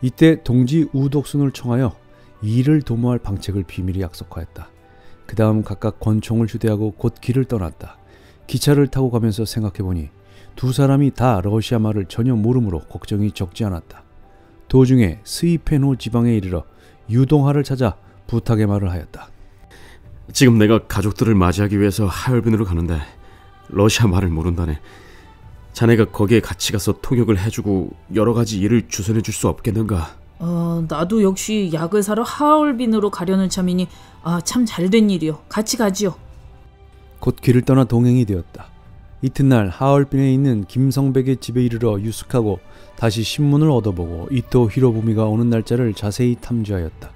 이때 동지 우독순을 청하여 이를 도모할 방책을 비밀히 약속하였다. 그 다음 각각 권총을 휴대하고 곧 길을 떠났다. 기차를 타고 가면서 생각해보니 두 사람이 다 러시아 말을 전혀 모르므로 걱정이 적지 않았다. 도중에 스이페노 지방에 이르러 유동하를 찾아 부탁의 말을 하였다. 지금 내가 가족들을 맞이하기 위해서 하얼빈으로 가는데 러시아 말을 모른다네. 자네가 거기에 같이 가서 통역을 해주고 여러 가지 일을 주선해 줄 수 없겠는가? 나도 역시 약을 사러 하얼빈으로 가려는 참이니 참 잘된 일이요. 같이 가지요. 곧 길을 떠나 동행이 되었다. 이튿날 하얼빈에 있는 김성백의 집에 이르러 유숙하고 다시 신문을 얻어보고 이토 히로부미가 오는 날짜를 자세히 탐지하였다.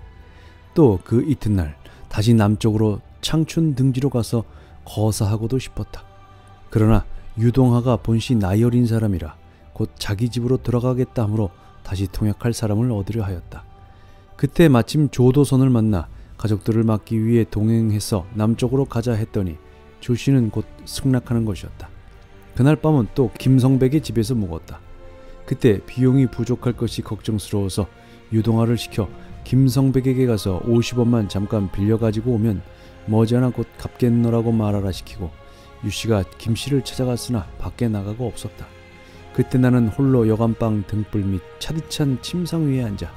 또 그 이튿날 다시 남쪽으로 창춘 등지로 가서 거사하고도 싶었다. 그러나 유동하가 본시 나이 어린 사람이라 곧 자기 집으로 돌아가겠다 하므로 다시 통역할 사람을 얻으려 하였다. 그때 마침 조도선을 만나 가족들을 맡기 위해 동행해서 남쪽으로 가자 했더니 조씨는 곧 승낙하는 것이었다. 그날 밤은 또 김성백의 집에서 묵었다. 그때 비용이 부족할 것이 걱정스러워서 유동하를 시켜 김성백에게 가서 50원만 잠깐 빌려가지고 오면 머지않아 곧 갚겠노라고 말하라 시키고 유씨가 김씨를 찾아갔으나 밖에 나가고 없었다. 그때 나는 홀로 여간방 등불 밑 차디찬 침상 위에 앉아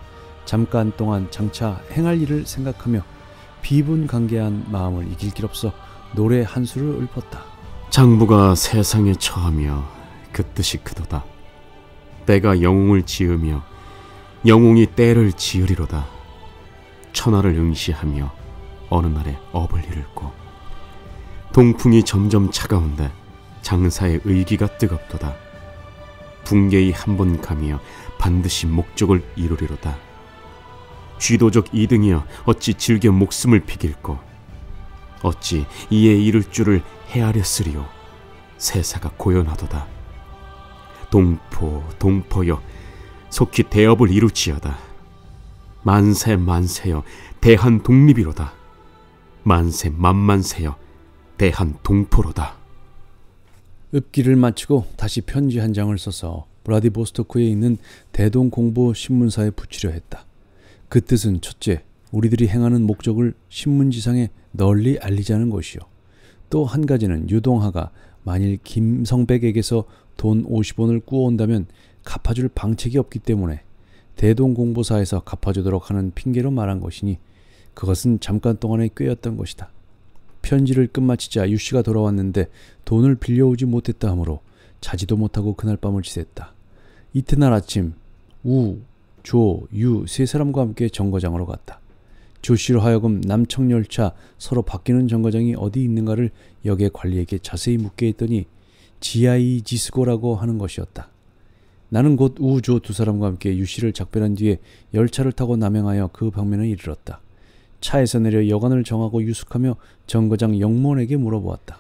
잠깐 동안 장차 행할 일을 생각하며 비분간개한 마음을 이길 길 없어 노래 한 수를 읊었다. 장부가 세상에 처하며 그 뜻이 그도다. 때가 영웅을 지으며 영웅이 때를 지으리로다. 천하를 응시하며 어느 날에 업을 이룰고 동풍이 점점 차가운데 장사의 의기가 뜨겁도다. 붕괴이 한 번 가며 반드시 목적을 이루리로다. 쥐도적 이등이여 어찌 즐겨 목숨을 비길꼬. 어찌 이에 이를 줄을 헤아렸으리요. 세사가 고연하도다. 동포 동포여 속히 대업을 이룰지어다. 만세 만세여 대한 독립이로다. 만세 만만세여 대한 동포로다. 읊기를 마치고 다시 편지 한 장을 써서 브라디보스토크에 있는 대동공보 신문사에 붙이려 했다. 그 뜻은 첫째, 우리들이 행하는 목적을 신문지상에 널리 알리자는 것이요. 또 한 가지는 유동하가 만일 김성백에게서 돈 50원을 꾸어온다면 갚아줄 방책이 없기 때문에 대동공보사에서 갚아주도록 하는 핑계로 말한 것이니 그것은 잠깐 동안의 꾀였던 것이다. 편지를 끝마치자 유씨가 돌아왔는데 돈을 빌려오지 못했다 하므로 자지도 못하고 그날 밤을 지냈다. 이튿날 아침 우, 조, 유 세 사람과 함께 정거장으로 갔다. 조씨로 하여금 남청열차 서로 바뀌는 정거장이 어디 있는가를 역의 관리에게 자세히 묻게 했더니 지하이 지스고라고 하는 것이었다. 나는 곧 우, 조 두 사람과 함께 유씨를 작별한 뒤에 열차를 타고 남행하여 그 방면에 이르렀다. 차에서 내려 여관을 정하고 유숙하며 정거장 영문에게 물어보았다.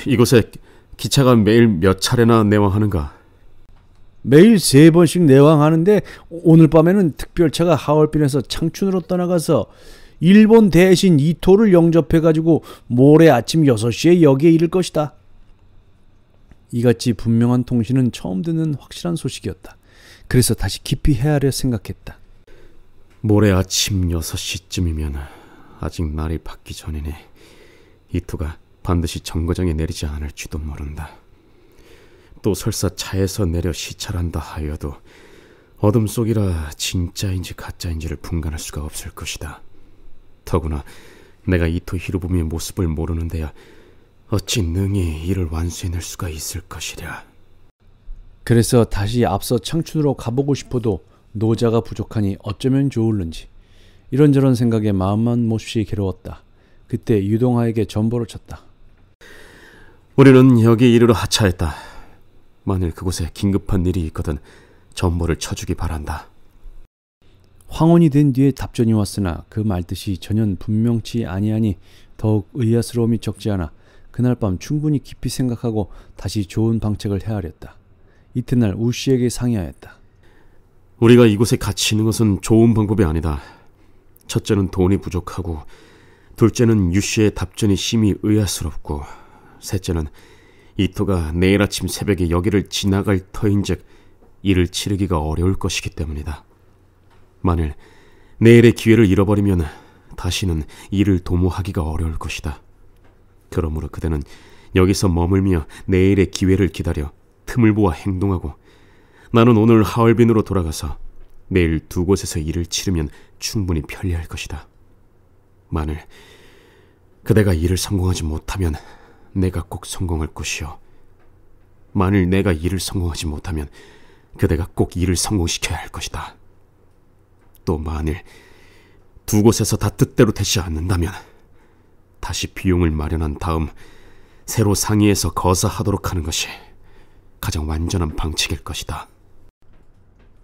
이곳에 기차가 매일 몇 차례나 내왕하는가? 매일 3번씩 내왕하는데 오늘 밤에는 특별차가 하얼빈에서 창춘으로 떠나가서 일본 대신 이토를 영접해가지고 모레 아침 6시에 여기에 이를 것이다. 이같이 분명한 통신은 처음 듣는 확실한 소식이었다. 그래서 다시 깊이 헤아려 생각했다. 모레 아침 6시쯤이면 아직 날이 밝기 전이니 이토가 반드시 정거장에 내리지 않을지도 모른다. 또 설사 차에서 내려 시찰한다 하여도 어둠 속이라 진짜인지 가짜인지를 분간할 수가 없을 것이다. 더구나 내가 이토 히로부미의 모습을 모르는 데야 어찌 능히 이를 완수해낼 수가 있을 것이랴. 그래서 다시 앞서 창춘으로 가보고 싶어도 노자가 부족하니 어쩌면 좋을는지 이런저런 생각에 마음만 몹시 괴로웠다. 그때 유동하에게 전보를 쳤다. 우리는 여기 이르러 하차했다. 만일 그곳에 긴급한 일이 있거든 전보를 쳐주기 바란다. 황혼이 된 뒤에 답전이 왔으나 그 말뜻이 전혀 분명치 아니하니 더욱 의아스러움이 적지 않아 그날 밤 충분히 깊이 생각하고 다시 좋은 방책을 헤아렸다. 이튿날 우씨에게 상의하였다. 우리가 이곳에 같이 있는 것은 좋은 방법이 아니다. 첫째는 돈이 부족하고 둘째는 유씨의 답전이 심히 의아스럽고 셋째는 이토가 내일 아침 새벽에 여기를 지나갈 터인즉 이를 치르기가 어려울 것이기 때문이다. 만일 내일의 기회를 잃어버리면 다시는 일을 도모하기가 어려울 것이다. 그러므로 그대는 여기서 머물며 내일의 기회를 기다려 틈을 보아 행동하고, 나는 오늘 하얼빈으로 돌아가서 내일 두 곳에서 일을 치르면 충분히 편리할 것이다. 만일 그대가 일을 성공하지 못하면 내가 꼭 성공할 것이요, 만일 내가 일을 성공하지 못하면 그대가 꼭 일을 성공시켜야 할 것이다. 또 만일 두 곳에서 다 뜻대로 되지 않는다면 다시 비용을 마련한 다음 새로 상의해서 거사하도록 하는 것이 가장 완전한 방책일 것이다.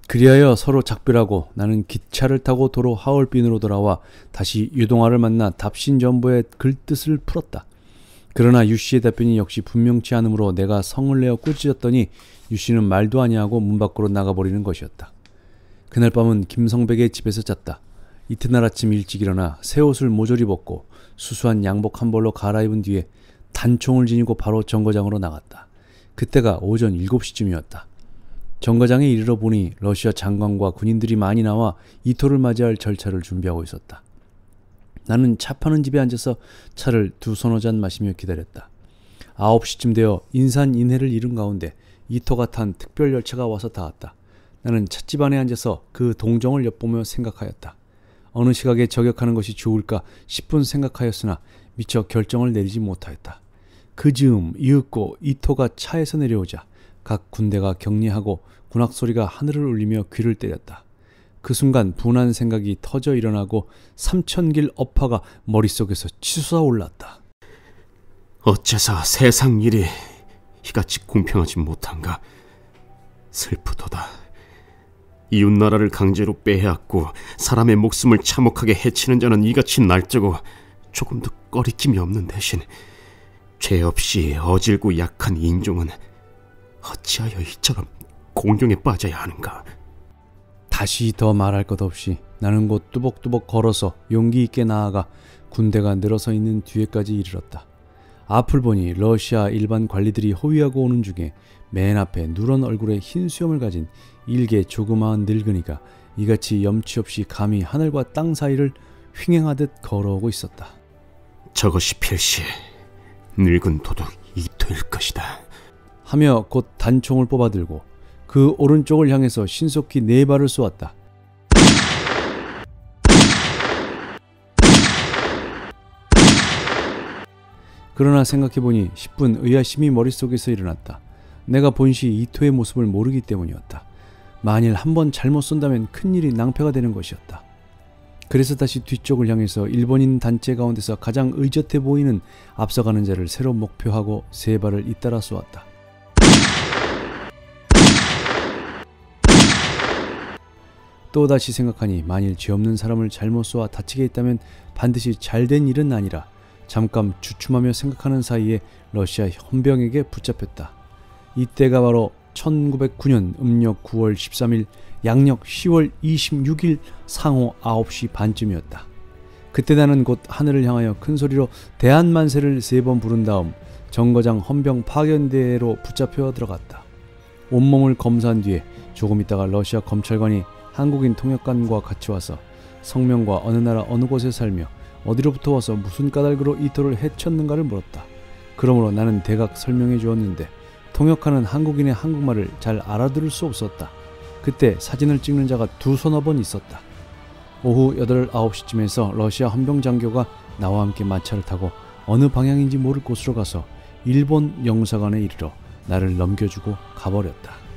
그리하여 서로 작별하고 나는 기차를 타고 도로 하얼빈으로 돌아와 다시 유동화를 만나 답신전부의 글뜻을 풀었다. 그러나 유씨의 답변이 역시 분명치 않으므로 내가 성을 내어 꾸짖었더니 유씨는 말도 아니하고 문 밖으로 나가버리는 것이었다. 그날 밤은 김성백의 집에서 잤다. 이튿날 아침 일찍 일어나 새 옷을 모조리 벗고 수수한 양복 한 벌로 갈아입은 뒤에 단총을 지니고 바로 정거장으로 나갔다. 그때가 오전 7시쯤이었다. 정거장에 이르러 보니 러시아 장관과 군인들이 많이 나와 이토를 맞이할 절차를 준비하고 있었다. 나는 차 파는 집에 앉아서 차를 두 서너 잔 마시며 기다렸다. 9시쯤 되어 인산인해를 이룬 가운데 이토가 탄 특별 열차가 와서 닿았다. 나는 찻집 안에 앉아서 그 동정을 엿보며 생각하였다. 어느 시각에 저격하는 것이 좋을까 10분 생각하였으나 미처 결정을 내리지 못하였다. 그 즈음 이윽고 이토가 차에서 내려오자 각 군대가 격리하고 군악소리가 하늘을 울리며 귀를 때렸다. 그 순간 분한 생각이 터져 일어나고 3000길 업화가 머릿속에서 치솟아 올랐다. 어째서 세상 일이 이같이 공평하지 못한가? 슬프도다. 이웃나라를 강제로 빼앗고 사람의 목숨을 참혹하게 해치는 자는 이같이 날뛰고 조금도 꺼리낌이 없는 대신 죄 없이 어질고 약한 인종은 어찌하여 이처럼 공경에 빠져야 하는가? 다시 더 말할 것 없이 나는 곧 뚜벅뚜벅 걸어서 용기 있게 나아가 군대가 늘어서 있는 뒤에까지 이르렀다. 앞을 보니 러시아 일반 관리들이 호위하고 오는 중에 맨 앞에 누런 얼굴에 흰 수염을 가진 일개 조그마한 늙은이가 이같이 염치 없이 감히 하늘과 땅 사이를 횡행하듯 걸어오고 있었다. 저것이 필시 늙은 도둑 이토일 것이다. 하며 곧 단총을 뽑아들고 그 오른쪽을 향해서 신속히 4발을 쏘았다. 그러나 생각해보니 10분 의아심이 머릿속에서 일어났다. 내가 본시 이토의 모습을 모르기 때문이었다. 만일 한번 잘못 쏜다면 큰일이 낭패가 되는 것이었다. 그래서 다시 뒤쪽을 향해서 일본인 단체 가운데서 가장 의젓해 보이는 앞서가는 자를 새로 목표하고 3발을 잇따라 쏘았다. 또다시 생각하니 만일 죄 없는 사람을 잘못 쏘아 다치게 했다면 반드시 잘된 일은 아니라 잠깐 주춤하며 생각하는 사이에 러시아 헌병에게 붙잡혔다. 이때가 바로 1909년 음력 9월 13일 양력 10월 26일 상호 9시 반쯤이었다. 그때 나는 곧 하늘을 향하여 큰 소리로 대한만세를 3번 부른 다음 정거장 헌병 파견대로 붙잡혀 들어갔다. 온몸을 검사한 뒤에 조금 있다가 러시아 검찰관이 한국인 통역관과 같이 와서 성명과 어느 나라 어느 곳에 살며 어디로부터 와서 무슨 까닭으로 이토를 해쳤는가를 물었다. 그러므로 나는 대각 설명해 주었는데 통역하는 한국인의 한국말을 잘 알아들을 수 없었다. 그때 사진을 찍는 자가 2~3번 있었다. 오후 8, 9시쯤에서 러시아 헌병 장교가 나와 함께 마차를 타고 어느 방향인지 모를 곳으로 가서 일본 영사관에 이르러 나를 넘겨주고 가버렸다.